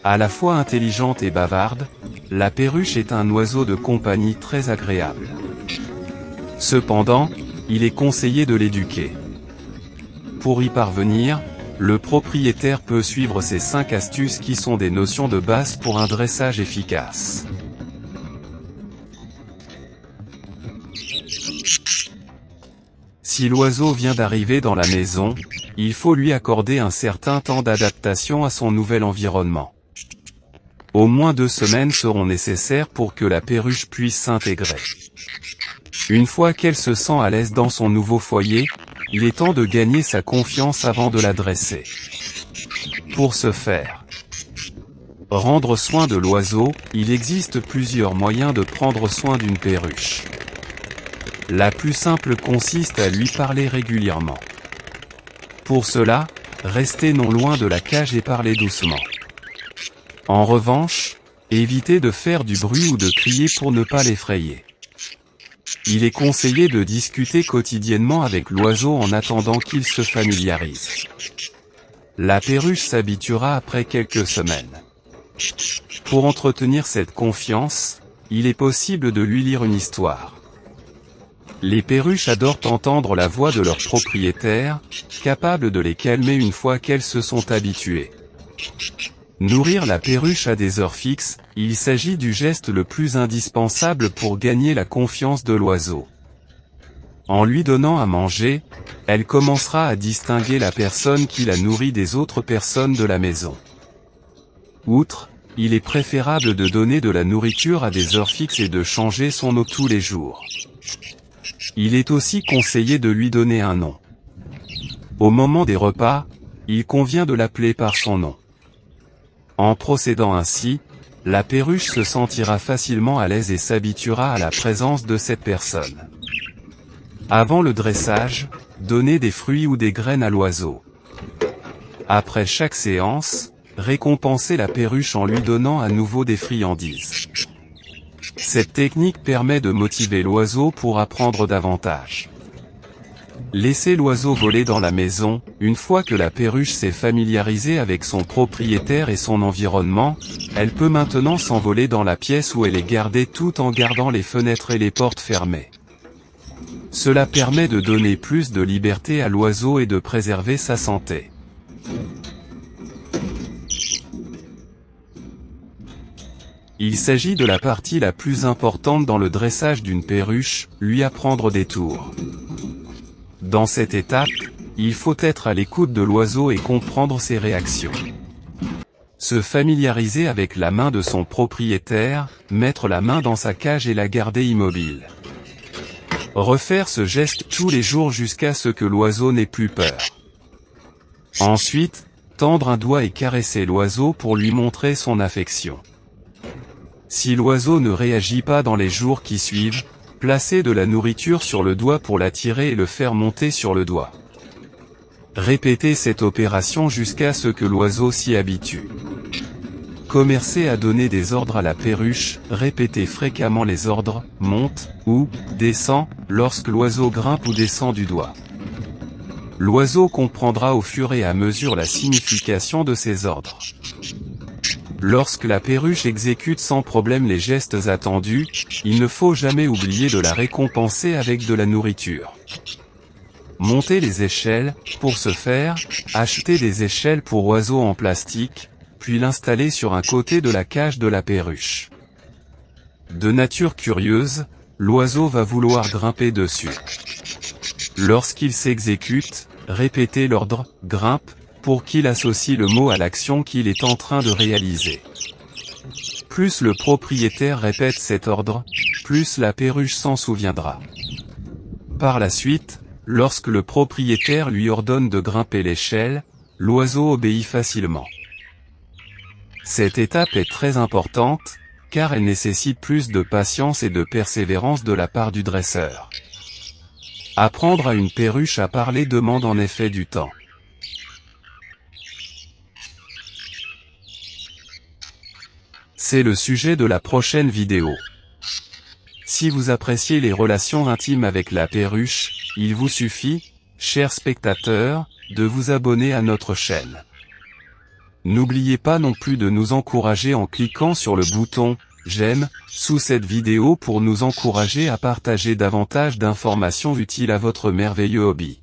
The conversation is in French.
À la fois intelligente et bavarde, la perruche est un oiseau de compagnie très agréable. Cependant, il est conseillé de l'éduquer. Pour y parvenir, le propriétaire peut suivre ces 5 astuces qui sont des notions de base pour un dressage efficace. Si l'oiseau vient d'arriver dans la maison, il faut lui accorder un certain temps d'adaptation à son nouvel environnement. Au moins 2 semaines seront nécessaires pour que la perruche puisse s'intégrer. Une fois qu'elle se sent à l'aise dans son nouveau foyer, il est temps de gagner sa confiance avant de la dresser. Pour ce faire, rendre soin de l'oiseau, il existe plusieurs moyens de prendre soin d'une perruche. La plus simple consiste à lui parler régulièrement. Pour cela, restez non loin de la cage et parlez doucement. En revanche, évitez de faire du bruit ou de crier pour ne pas l'effrayer. Il est conseillé de discuter quotidiennement avec l'oiseau en attendant qu'il se familiarise. La perruche s'habituera après quelques semaines. Pour entretenir cette confiance, il est possible de lui lire une histoire. Les perruches adorent entendre la voix de leur propriétaire, capable de les calmer une fois qu'elles se sont habituées. Nourrir la perruche à des heures fixes, il s'agit du geste le plus indispensable pour gagner la confiance de l'oiseau. En lui donnant à manger, elle commencera à distinguer la personne qui la nourrit des autres personnes de la maison. Outre, il est préférable de donner de la nourriture à des heures fixes et de changer son eau tous les jours. Il est aussi conseillé de lui donner un nom. Au moment des repas, il convient de l'appeler par son nom. En procédant ainsi, la perruche se sentira facilement à l'aise et s'habituera à la présence de cette personne. Avant le dressage, donnez des fruits ou des graines à l'oiseau. Après chaque séance, récompensez la perruche en lui donnant à nouveau des friandises. Cette technique permet de motiver l'oiseau pour apprendre davantage. Laissez l'oiseau voler dans la maison. Une fois que la perruche s'est familiarisée avec son propriétaire et son environnement, elle peut maintenant s'envoler dans la pièce où elle est gardée tout en gardant les fenêtres et les portes fermées. Cela permet de donner plus de liberté à l'oiseau et de préserver sa santé. Il s'agit de la partie la plus importante dans le dressage d'une perruche, lui apprendre des tours. Dans cette étape, il faut être à l'écoute de l'oiseau et comprendre ses réactions. Se familiariser avec la main de son propriétaire, mettre la main dans sa cage et la garder immobile. Refaire ce geste tous les jours jusqu'à ce que l'oiseau n'ait plus peur. Ensuite, tendre un doigt et caresser l'oiseau pour lui montrer son affection. Si l'oiseau ne réagit pas dans les jours qui suivent, placez de la nourriture sur le doigt pour l'attirer et le faire monter sur le doigt. Répétez cette opération jusqu'à ce que l'oiseau s'y habitue. Commencez à donner des ordres à la perruche, répétez fréquemment les ordres « monte » ou « descend » lorsque l'oiseau grimpe ou descend du doigt. L'oiseau comprendra au fur et à mesure la signification de ces ordres. Lorsque la perruche exécute sans problème les gestes attendus, il ne faut jamais oublier de la récompenser avec de la nourriture. Montez les échelles. Pour ce faire, achetez des échelles pour oiseaux en plastique, puis l'installer sur un côté de la cage de la perruche. De nature curieuse, l'oiseau va vouloir grimper dessus. Lorsqu'il s'exécute, répétez l'ordre « grimpe » pour qu'il associe le mot à l'action qu'il est en train de réaliser. Plus le propriétaire répète cet ordre, plus la perruche s'en souviendra. Par la suite, lorsque le propriétaire lui ordonne de grimper l'échelle, l'oiseau obéit facilement. Cette étape est très importante, car elle nécessite plus de patience et de persévérance de la part du dresseur. Apprendre à une perruche à parler demande en effet du temps. C'est le sujet de la prochaine vidéo. Si vous appréciez les relations intimes avec la perruche, il vous suffit, chers spectateurs, de vous abonner à notre chaîne. N'oubliez pas non plus de nous encourager en cliquant sur le bouton « J'aime » sous cette vidéo pour nous encourager à partager davantage d'informations utiles à votre merveilleux hobby.